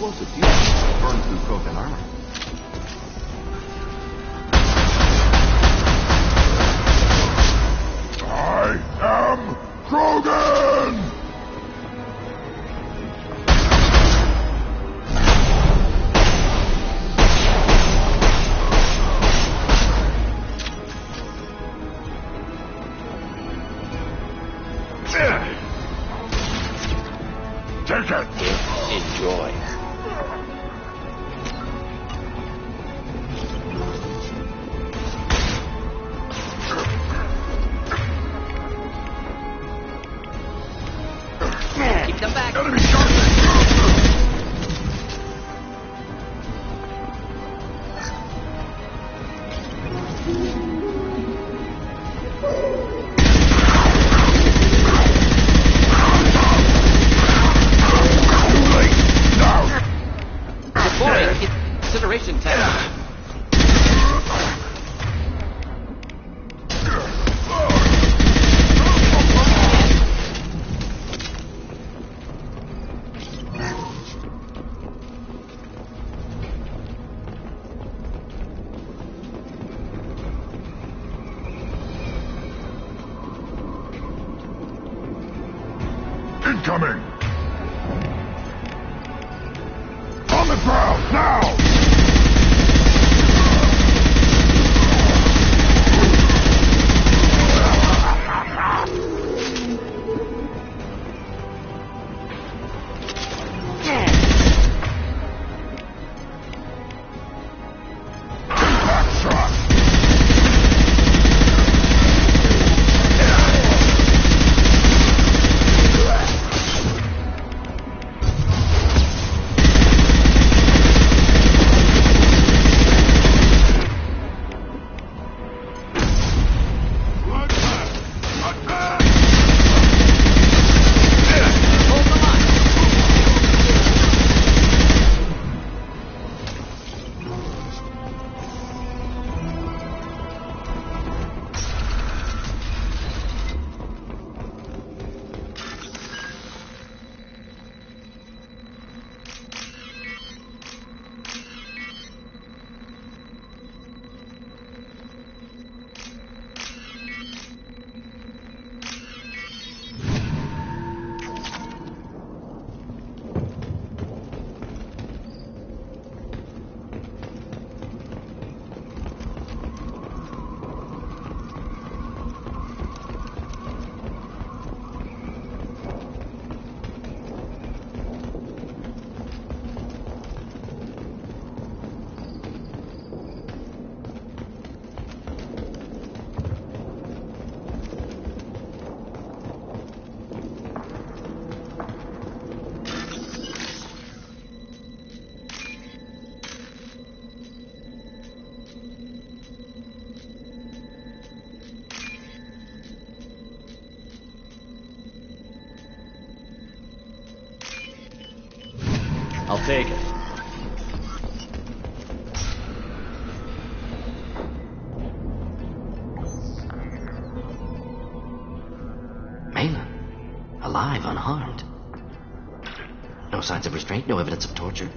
explosive fumes burn through broken armor. I am Krogan! Take it! Enjoy. Keep them back. Enemy shot! Deploying incineration tank. Incoming! On the ground, now! Impact shot! I'll take it. Malin, alive, unharmed. No signs of restraint, no evidence of torture.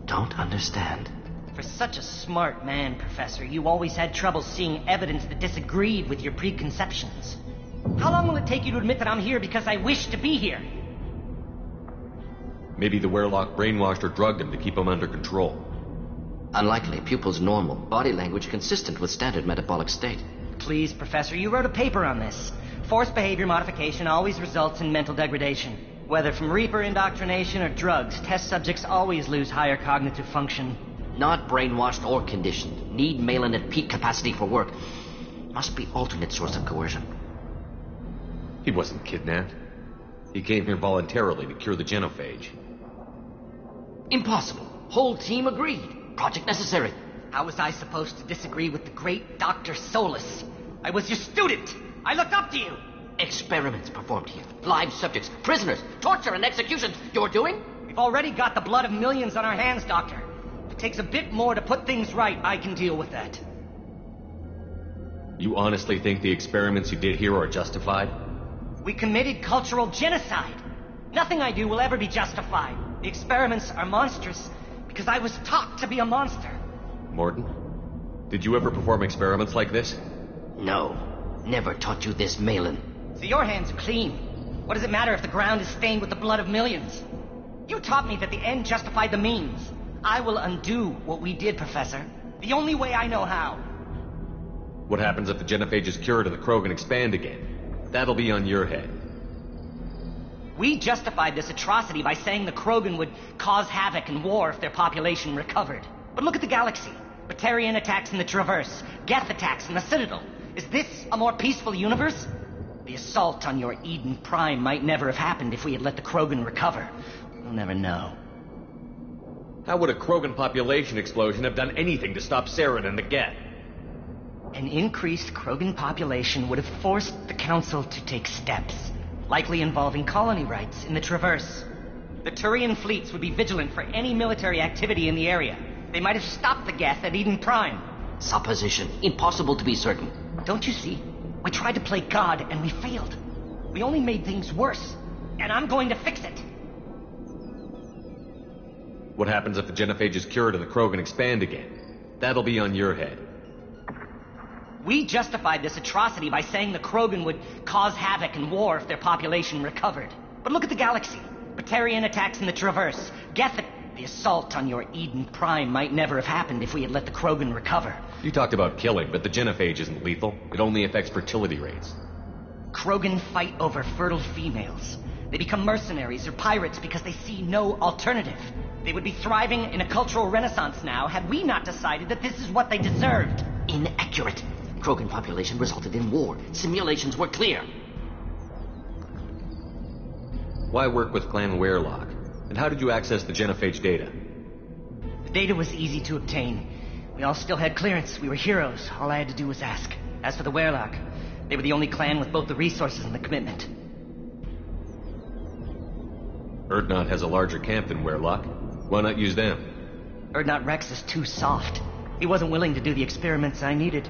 Don't understand. For such a smart man, Professor, you always had trouble seeing evidence that disagreed with your preconceptions. How long will it take you to admit that I'm here because I wish to be here? Maybe the Werlock brainwashed or drugged him to keep him under control. Unlikely. Pupil's normal. Body language consistent with standard metabolic state. Please, Professor, you wrote a paper on this. Forced behavior modification always results in mental degradation. Whether from Reaper indoctrination or drugs, test subjects always lose higher cognitive function. Not brainwashed or conditioned. Need Malin at peak capacity for work. Must be alternate source of coercion. He wasn't kidnapped. He came here voluntarily to cure the genophage. Impossible. Whole team agreed. Project necessary. How was I supposed to disagree with the great Dr. Solus? I was your student. I looked up to you. Experiments performed here. Live subjects, prisoners, torture and execution. You're doing? We've already got the blood of millions on our hands, Doctor. If it takes a bit more to put things right, I can deal with that. You honestly think the experiments you did here are justified? We committed cultural genocide. Nothing I do will ever be justified. The experiments are monstrous because I was taught to be a monster. Mordin, did you ever perform experiments like this? No. Never taught you this, Malin. So your hands are clean. What does it matter if the ground is stained with the blood of millions? You taught me that the end justified the means. I will undo what we did, Professor. The only way I know how. What happens if the genophage is cured and the Krogan expand again? That'll be on your head. We justified this atrocity by saying the Krogan would cause havoc and war if their population recovered. But look at the galaxy. Batarian attacks in the Traverse. Geth attacks in the Citadel. Is this a more peaceful universe? The assault on your Eden Prime might never have happened if we had let the Krogan recover. We'll never know. How would a Krogan population explosion have done anything to stop Saren and the Geth? An increased Krogan population would have forced the Council to take steps, likely involving colony rights in the Traverse. The Turian fleets would be vigilant for any military activity in the area. They might have stopped the Geth at Eden Prime. Supposition. Impossible to be certain. Don't you see? We tried to play God and we failed. We only made things worse. And I'm going to fix it. What happens if the genophage is cured and the Krogan expand again? That'll be on your head. We justified this atrocity by saying the Krogan would cause havoc and war if their population recovered. But look at the galaxy. Batarian attacks in the Traverse. Geth... The assault on your Eden Prime might never have happened if we had let the Krogan recover. You talked about killing, but the genophage isn't lethal. It only affects fertility rates. Krogan fight over fertile females. They become mercenaries or pirates because they see no alternative. They would be thriving in a cultural renaissance now had we not decided that this is what they deserved. Inaccurate. Krogan population resulted in war. Simulations were clear. Why work with Clan Weirlock? And how did you access the genophage data? The data was easy to obtain. We all still had clearance. We were heroes. All I had to do was ask. As for the Weirlock, they were the only clan with both the resources and the commitment. Urdnot has a larger camp than Weirlock. Why not use them? Urdnot Rex is too soft. He wasn't willing to do the experiments I needed.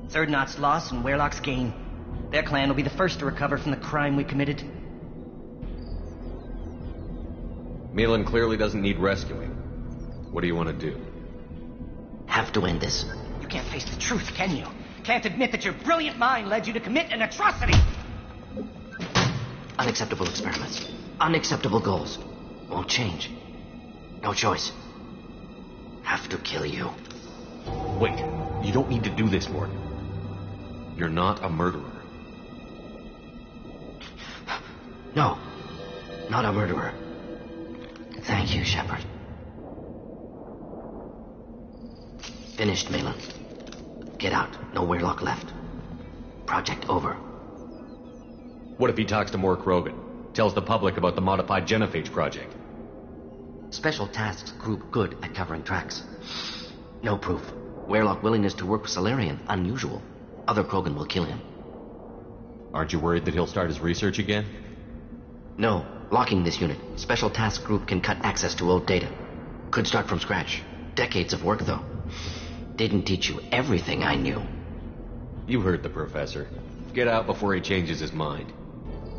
It's Urdnot's loss and Weirlock's gain. Their clan will be the first to recover from the crime we committed. Malin clearly doesn't need rescuing. What do you want to do? Have to end this. You can't face the truth, can you? Can't admit that your brilliant mind led you to commit an atrocity! Unacceptable experiments. Unacceptable goals. Won't change. No choice. Have to kill you. Wait, you don't need to do this, Mordin. You're not a murderer. No. Not a murderer. Thank you, Shepard. Finished, Malin. Get out. No Weirlock left. Project over. What if he talks to more Krogan? Tells the public about the modified genophage project? Special Tasks Group good at covering tracks. No proof. Weirlock willingness to work with Salarian, unusual. Other Krogan will kill him. Aren't you worried that he'll start his research again? No. Locking this unit. Special Task Group can cut access to old data. Could start from scratch. Decades of work, though. Didn't teach you everything I knew. You heard the professor. Get out before he changes his mind.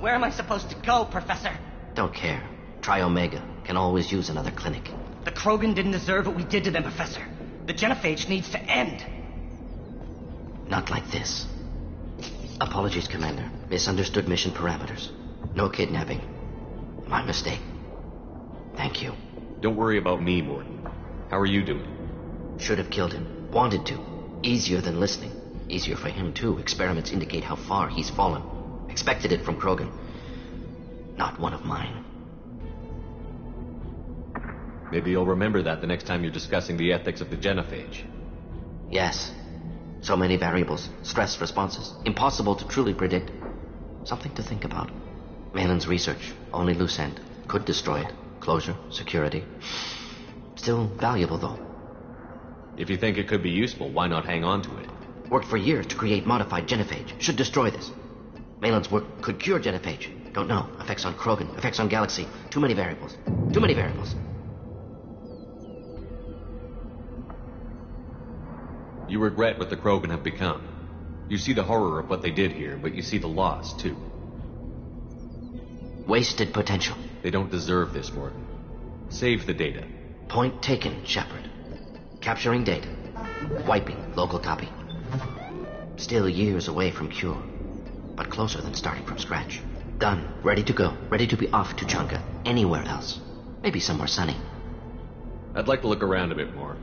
Where am I supposed to go, Professor? Don't care. Try Omega. Can always use another clinic. The Krogan didn't deserve what we did to them, Professor. The genophage needs to end. Not like this. Apologies, Commander. Misunderstood mission parameters. No kidnapping. My mistake. Thank you. Don't worry about me, Mordin. How are you doing? Should have killed him. Wanted to. Easier than listening. Easier for him, too. Experiments indicate how far he's fallen. Expected it from Krogan. Not one of mine. Maybe you'll remember that the next time you're discussing the ethics of the genophage. Yes. So many variables. Stress responses. Impossible to truly predict. Something to think about. Malin's research. Only loose end. Could destroy it. Closure. Security. Still valuable, though. If you think it could be useful, why not hang on to it? Worked for years to create modified genophage. Should destroy this. Malin's work could cure genophage. Don't know. Effects on Krogan. Effects on Galaxy. Too many variables. Too many variables. You regret what the Krogan have become. You see the horror of what they did here, but you see the loss, too. Wasted potential. They don't deserve this, Mordin. Save the data. Point taken, Shepard. Capturing data. Wiping local copy. Still years away from cure, but closer than starting from scratch. Done. Ready to go. Ready to be off to Chunga. Anywhere else. Maybe somewhere sunny. I'd like to look around a bit more.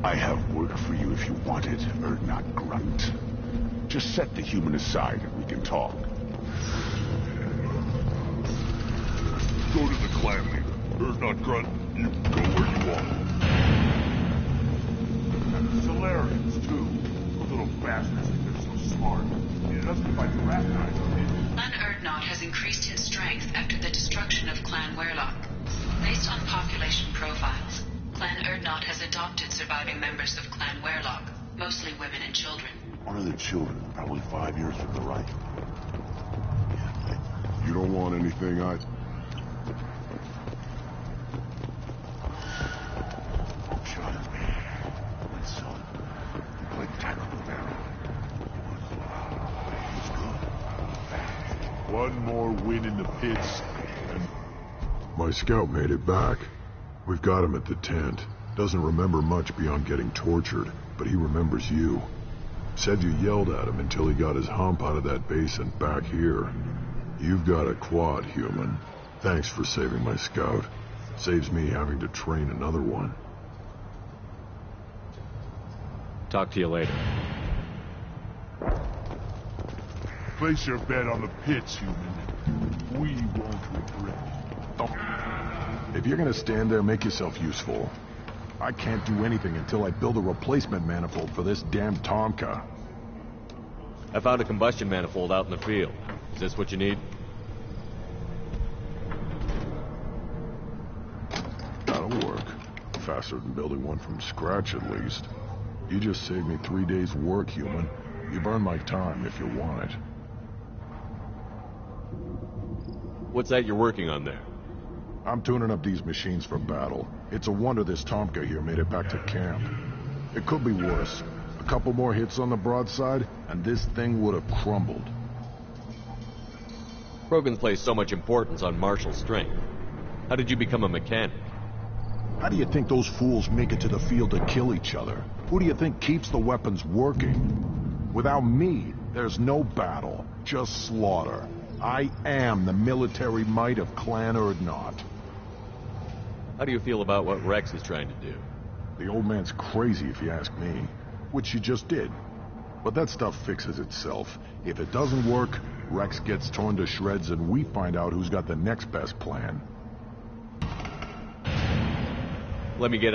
I have work for you if you want it, Urdnot Grunt. Just set the human aside and we can talk. Go to the clan leader. Urdnot Grunt, you can go where you want. And the Solarians, too. Those little bastards think they're so smart. It doesn't fight the rat guys, Clan Urdnot has increased in strength after the destruction of Clan Werlock. Based on population profiles, Clan Urdnot has adopted surviving members of Clan Werlock, mostly women and children. One of the children, probably 5 years from the right. You don't want anything, Shut up. My son. You played tackle the barrel. He was good. Fast. One more win in the pits, and... My scout made it back. We've got him at the tent. Doesn't remember much beyond getting tortured, but he remembers you. Said you yelled at him until he got his hump out of that basin back here. You've got a quad, human. Thanks for saving my scout. Saves me having to train another one. Talk to you later. Place your bet on the pits, human. We won't regret it. If you're gonna stand there, make yourself useful. I can't do anything until I build a replacement manifold for this damn Tomka. I found a combustion manifold out in the field. Is this what you need? That'll work. Faster than building one from scratch, at least. You just saved me 3 days' work, human. You burn my time if you want it. What's that you're working on there? I'm tuning up these machines for battle. It's a wonder this Tomka here made it back to camp. It could be worse. A couple more hits on the broadside, and this thing would have crumbled. Krogan placed so much importance on martial strength. How did you become a mechanic? How do you think those fools make it to the field to kill each other? Who do you think keeps the weapons working? Without me, there's no battle, just slaughter. I am the military might of Clan Urdnot. How do you feel about what Rex is trying to do? The old man's crazy if you ask me, which he just did. But that stuff fixes itself. If it doesn't work, Rex gets torn to shreds and we find out who's got the next best plan. Let me get